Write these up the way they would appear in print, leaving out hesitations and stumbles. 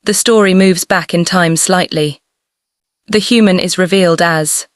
The story moves back in time slightly. The human is revealed as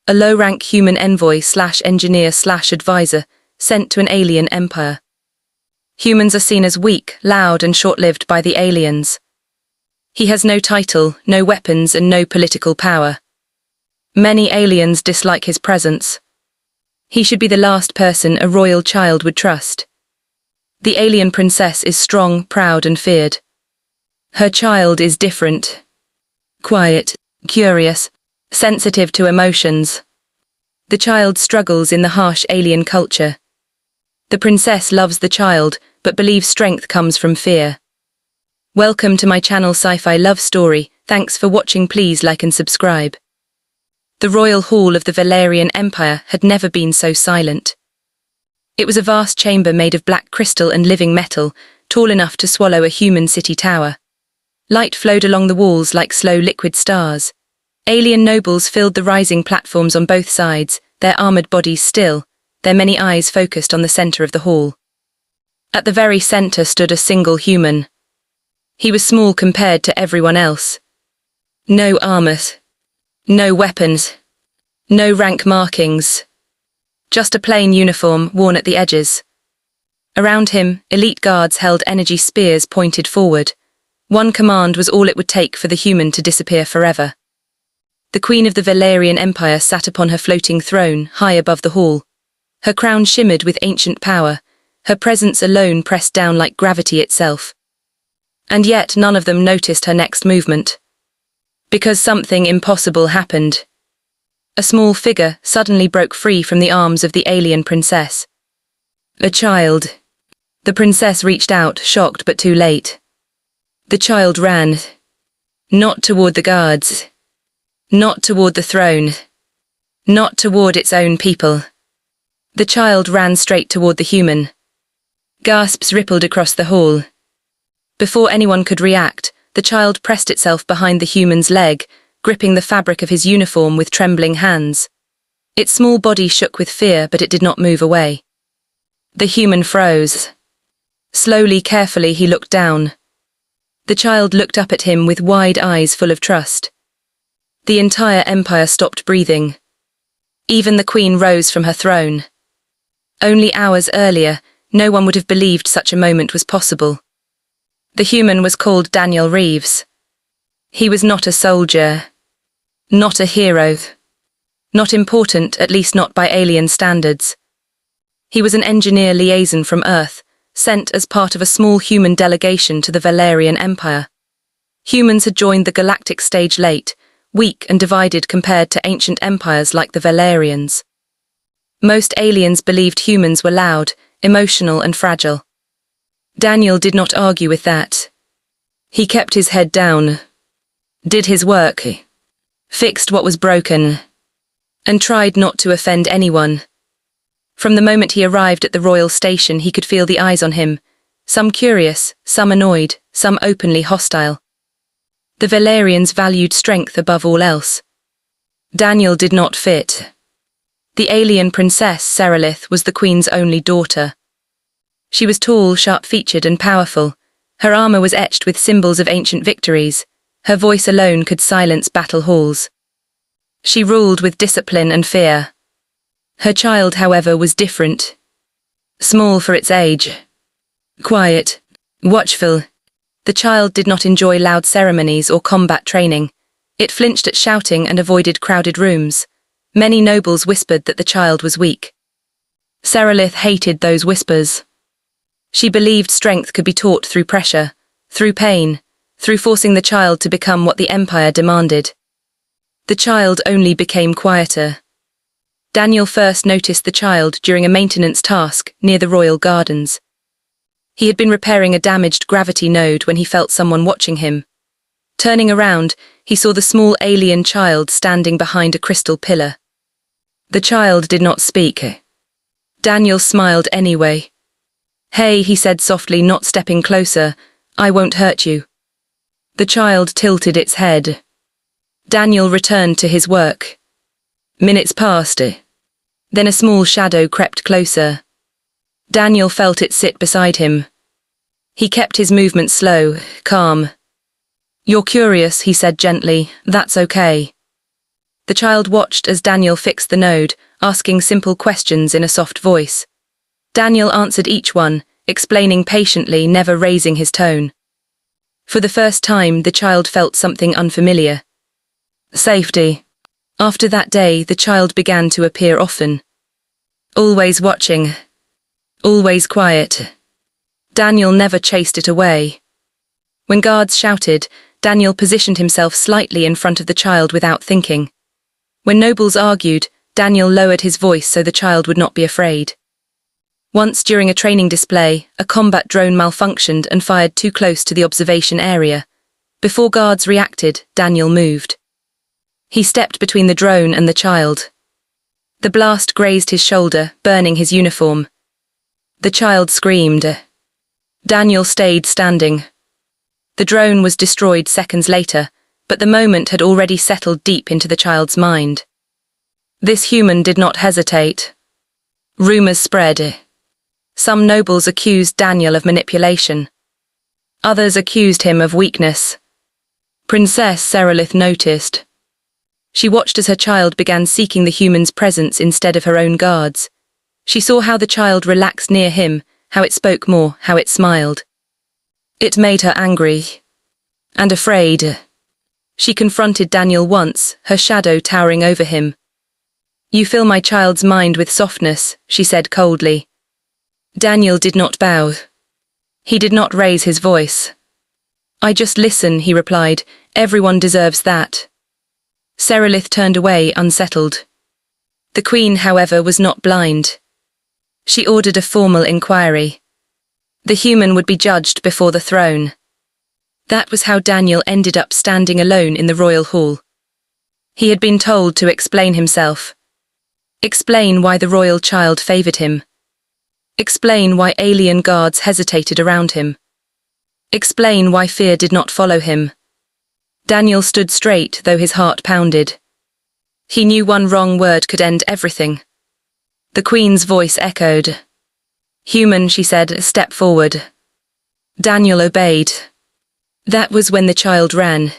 a low-rank human envoy/engineer/advisor sent to an alien empire. Humans are seen as weak, loud, and short-lived by the aliens. He has no title, no weapons, and no political power. Many aliens dislike his presence. He should be the last person a royal child would trust. The alien princess is strong, proud, and feared. Her child is different. Quiet, curious, sensitive to emotions. The child struggles in the harsh alien culture. The princess loves the child, but believes strength comes from fear. Welcome to my channel Sci-Fi Love Story. Thanks for watching. Please like and subscribe. The royal hall of the Valerian Empire had never been so silent. It was a vast chamber made of black crystal and living metal, tall enough to swallow a human city tower. Light flowed along the walls like slow liquid stars. Alien nobles filled the rising platforms on both sides, their armored bodies still, their many eyes focused on the center of the hall. At the very center stood a single human. He was small compared to everyone else. No armor. No weapons. No rank markings. Just a plain uniform worn at the edges. Around him, elite guards held energy spears pointed forward. One command was all it would take for the human to disappear forever. The queen of the Valerian Empire sat upon her floating throne, high above the hall. Her crown shimmered with ancient power, her presence alone pressed down like gravity itself. And yet none of them noticed her next movement. Because something impossible happened. A small figure suddenly broke free from the arms of the alien princess. A child. The princess reached out, shocked but too late. The child ran. Not toward the guards. Not toward the throne. Not toward its own people. The child ran straight toward the human. Gasps rippled across the hall. Before anyone could react, the child pressed itself behind the human's leg, gripping the fabric of his uniform with trembling hands. Its small body shook with fear, but it did not move away. The human froze. Slowly, carefully, he looked down. The child looked up at him with wide eyes full of trust. The entire empire stopped breathing. Even the queen rose from her throne. Only hours earlier, no one would have believed such a moment was possible. The human was called Daniel Reeves. He was not a soldier. Not a hero. Not important, at least not by alien standards. He was an engineer liaison from Earth, sent as part of a small human delegation to the Valerian Empire. Humans had joined the galactic stage late, weak and divided compared to ancient empires like the Valerians. Most aliens believed humans were loud, emotional and fragile. Daniel did not argue with that. He kept his head down, did his work, fixed what was broken, and tried not to offend anyone. From the moment he arrived at the royal station, he could feel the eyes on him, some curious, some annoyed, some openly hostile. The Valerians valued strength above all else. Daniel did not fit. The alien princess, Seralith, was the queen's only daughter. She was tall, sharp-featured and powerful. Her armor was etched with symbols of ancient victories. Her voice alone could silence battle halls. She ruled with discipline and fear. Her child, however, was different. Small for its age. Quiet. Watchful. The child did not enjoy loud ceremonies or combat training. It flinched at shouting and avoided crowded rooms. Many nobles whispered that the child was weak. Seralith hated those whispers. She believed strength could be taught through pressure, through pain, through forcing the child to become what the empire demanded. The child only became quieter. Daniel first noticed the child during a maintenance task near the royal gardens. He had been repairing a damaged gravity node when he felt someone watching him. Turning around, he saw the small alien child standing behind a crystal pillar. The child did not speak. Daniel smiled anyway. "Hey," he said softly, not stepping closer, "I won't hurt you." The child tilted its head. Daniel returned to his work. Minutes passed. Then a small shadow crept closer. Daniel felt it sit beside him. He kept his movements slow, calm. You're curious, he said gently. That's okay. The child watched as Daniel fixed the node, asking simple questions in a soft voice. Daniel answered each one, explaining patiently, never raising his tone. For the first time, the child felt something unfamiliar. Safety. After that day, the child began to appear often. Always watching. Always quiet. Daniel never chased it away. When guards shouted, Daniel positioned himself slightly in front of the child without thinking. When nobles argued, Daniel lowered his voice so the child would not be afraid. Once during a training display, a combat drone malfunctioned and fired too close to the observation area. Before guards reacted, Daniel moved. He stepped between the drone and the child. The blast grazed his shoulder, burning his uniform. The child screamed. Daniel stayed standing. The drone was destroyed seconds later, but the moment had already settled deep into the child's mind. This human did not hesitate. Rumors spread. Some nobles accused Daniel of manipulation. Others accused him of weakness. Princess Serelith noticed. She watched as her child began seeking the human's presence instead of her own guards. She saw how the child relaxed near him, how it spoke more, how it smiled. It made her angry. And afraid. She confronted Daniel once, her shadow towering over him. You fill my child's mind with softness, she said coldly. Daniel did not bow. He did not raise his voice. I just listen, he replied. Everyone deserves that. Serelith turned away, unsettled. The queen, however, was not blind. She ordered a formal inquiry. The human would be judged before the throne. That was how Daniel ended up standing alone in the royal hall. He had been told to explain himself. Explain why the royal child favored him. Explain why alien guards hesitated around him. Explain why fear did not follow him. Daniel stood straight, though his heart pounded. He knew one wrong word could end everything. The queen's voice echoed. Human, she said, step forward. Daniel obeyed. That was when the child ran.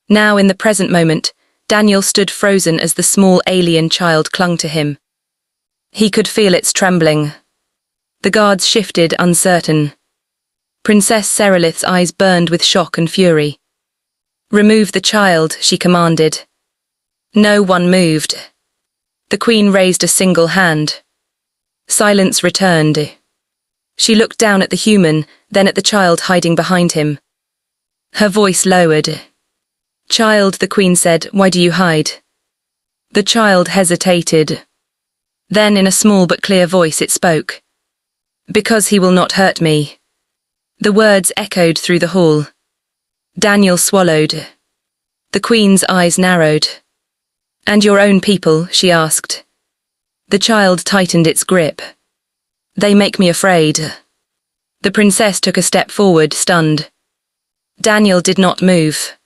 Now, in the present moment, Daniel stood frozen as the small alien child clung to him. He could feel its trembling. The guards shifted, uncertain. Princess Serelith's eyes burned with shock and fury. Remove the child, she commanded. No one moved. The queen raised a single hand. Silence returned. She looked down at the human, then at the child hiding behind him. Her voice lowered. Child, the queen said, why do you hide? The child hesitated. Then in a small but clear voice it spoke. Because he will not hurt me. The words echoed through the hall. Daniel swallowed. The queen's eyes narrowed. And your own people, she asked. The child tightened its grip. They make me afraid. The princess took a step forward, stunned. Daniel did not move.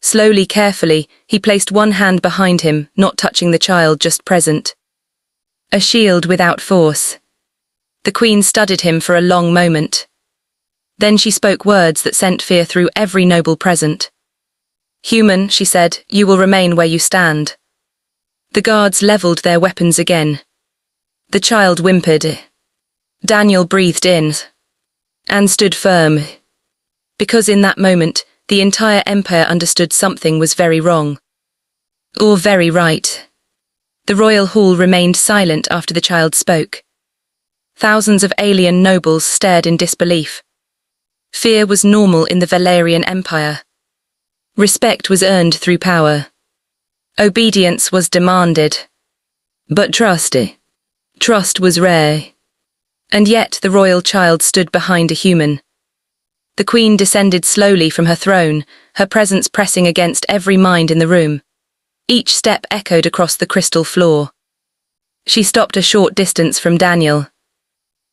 Slowly, carefully, he placed one hand behind him, not touching the child, just present. A shield without force. The queen studied him for a long moment. Then she spoke words that sent fear through every noble present. Human, she said, you will remain where you stand. The guards leveled their weapons again. The child whimpered. Daniel breathed in. And stood firm. Because in that moment, the entire empire understood something was very wrong. Or very right. The royal hall remained silent after the child spoke. Thousands of alien nobles stared in disbelief. Fear was normal in the Valerian Empire. Respect was earned through power. Obedience was demanded. But trust was rare. And yet the royal child stood behind a human. The queen descended slowly from her throne, her presence pressing against every mind in the room. Each step echoed across the crystal floor. She stopped a short distance from Daniel.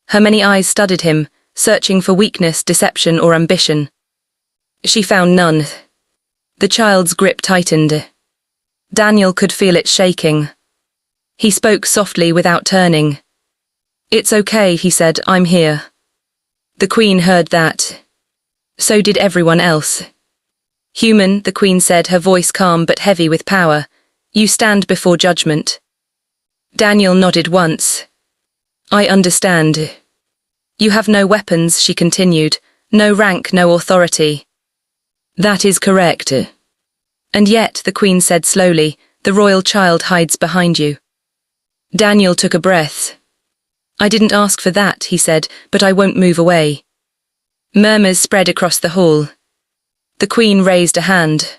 Her many eyes studied him, searching for weakness, deception, or ambition. She found none. The child's grip tightened. Daniel could feel it shaking. He spoke softly without turning. It's okay, he said, I'm here. The queen heard that. So did everyone else. Human, the Queen said, her voice calm but heavy with power. You stand before judgment. Daniel nodded once. I understand. You have no weapons, she continued. No rank, no authority. That is correct. And yet, the Queen said slowly, the royal child hides behind you. Daniel took a breath. I didn't ask for that, he said, but I won't move away. Murmurs spread across the hall. The Queen raised a hand.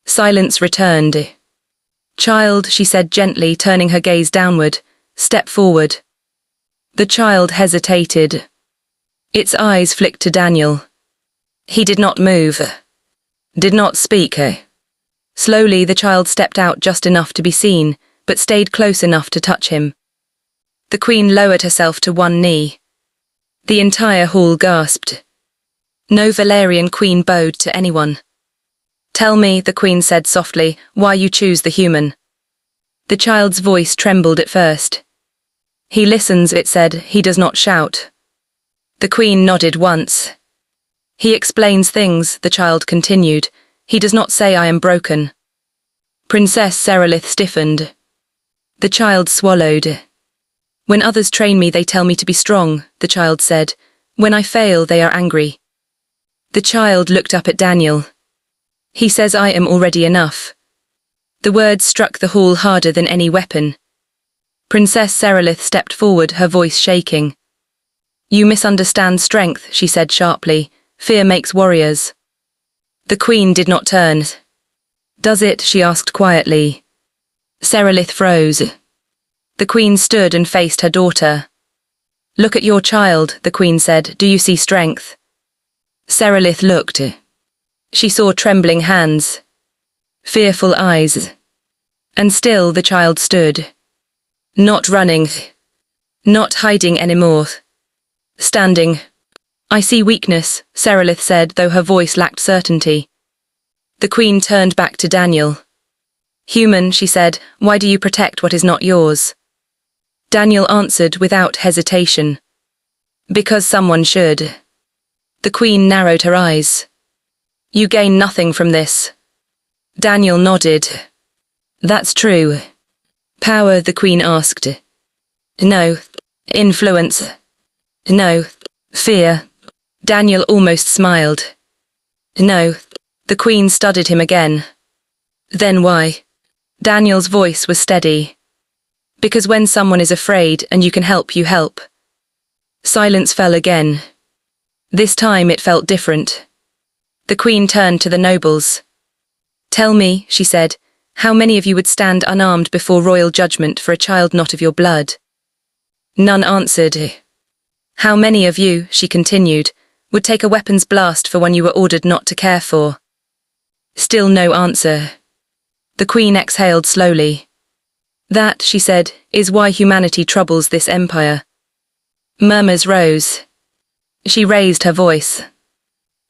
Silence returned. Child, she said gently, turning her gaze downward, step forward. The child hesitated. Its eyes flicked to Daniel. He did not move. Did not speak. Slowly the child stepped out just enough to be seen, but stayed close enough to touch him. The Queen lowered herself to one knee. The entire hall gasped. No Valerian queen bowed to anyone. Tell me, the Queen said softly, why you choose the human. The child's voice trembled at first. He listens, it said, he does not shout. The Queen nodded once. He explains things, the child continued. He does not say I am broken. Princess Serelith stiffened. The child swallowed. When others train me, they tell me to be strong, the child said. When I fail, they are angry. The child looked up at Daniel. He says I am already enough. The words struck the hall harder than any weapon. Princess Serelith stepped forward, her voice shaking. You misunderstand strength, she said sharply. Fear makes warriors. The Queen did not turn. Does it? She asked quietly. Serelith froze. The Queen stood and faced her daughter. Look at your child, the Queen said. Do you see strength? Serelith looked. She saw trembling hands, fearful eyes. And still the child stood. Not running. Not hiding anymore. Standing. I see weakness, Serelith said, though her voice lacked certainty. The Queen turned back to Daniel. Human, she said, why do you protect what is not yours? Daniel answered without hesitation. Because someone should. The Queen narrowed her eyes. You gain nothing from this. Daniel nodded. That's true. Power, the Queen asked. No. Influence. No. Fear. Daniel almost smiled. No. The Queen studied him again. Then why? Daniel's voice was steady. Because when someone is afraid and you can help, you help. Silence fell again. This time it felt different. The Queen turned to the nobles. Tell me, she said, how many of you would stand unarmed before royal judgment for a child not of your blood? None answered. How many of you, she continued, would take a weapons blast for one you were ordered not to care for? Still no answer. The Queen exhaled slowly. That, she said, is why humanity troubles this empire. Murmurs rose. She raised her voice.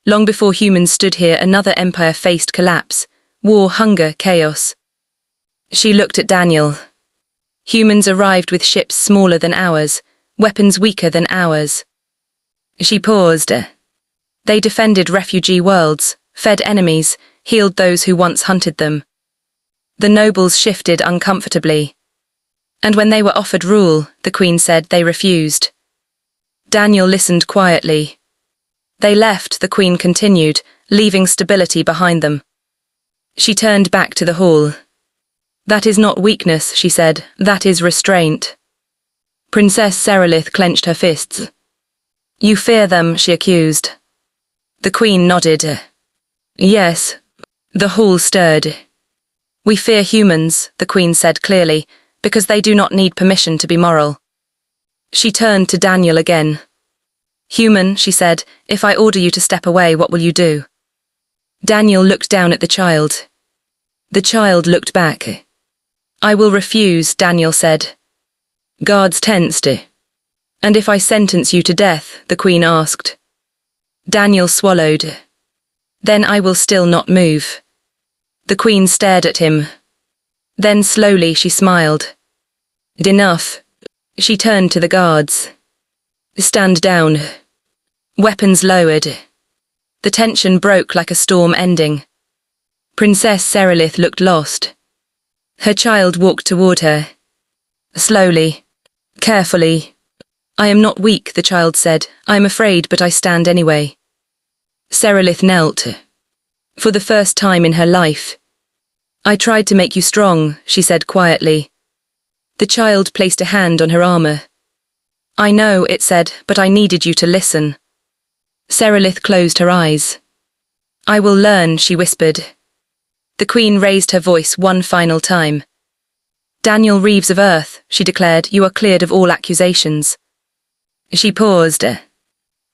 Long before humans stood here, another empire faced collapse, war, hunger, chaos. She looked at Daniel. Humans arrived with ships smaller than ours, weapons weaker than ours. She paused. They defended refugee worlds, fed enemies, healed those who once hunted them. The nobles shifted uncomfortably. And when they were offered rule, the Queen said, they refused. Daniel listened quietly. They left, the Queen continued, leaving stability behind them. She turned back to the hall. That is not weakness, she said, that is restraint. Princess Serelith clenched her fists. You fear them, she accused. The Queen nodded. Yes. The hall stirred. We fear humans, the Queen said clearly, because they do not need permission to be moral. She turned to Daniel again. Human, she said, if I order you to step away, what will you do? Daniel looked down at the child. The child looked back. I will refuse, Daniel said. Guards tensed. And if I sentence you to death, the Queen asked. Daniel swallowed. Then I will still not move. The Queen stared at him. Then slowly she smiled. Enough. She turned to the guards. Stand down. Weapons lowered. The tension broke like a storm ending. Princess Serelith looked lost. Her child walked toward her. Slowly. Carefully. I am not weak, the child said. I am afraid, but I stand anyway. Serelith knelt. For the first time in her life. I tried to make you strong, she said quietly. The child placed a hand on her armor. I know, it said, but I needed you to listen. Serelith closed her eyes. I will learn, she whispered. The Queen raised her voice one final time. Daniel Reeves of Earth, she declared, you are cleared of all accusations. She paused.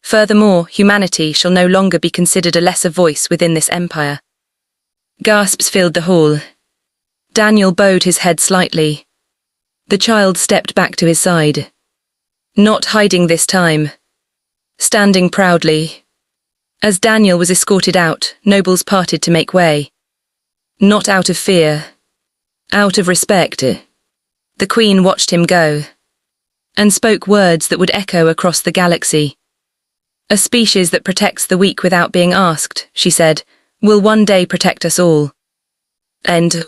Furthermore, humanity shall no longer be considered a lesser voice within this empire. Gasps filled the hall. Daniel bowed his head slightly. The child stepped back to his side. Not hiding this time. Standing proudly. As Daniel was escorted out, nobles parted to make way. Not out of fear. Out of respect. The Queen watched him go. And spoke words that would echo across the galaxy. A species that protects the weak without being asked, she said, will one day protect us all. End.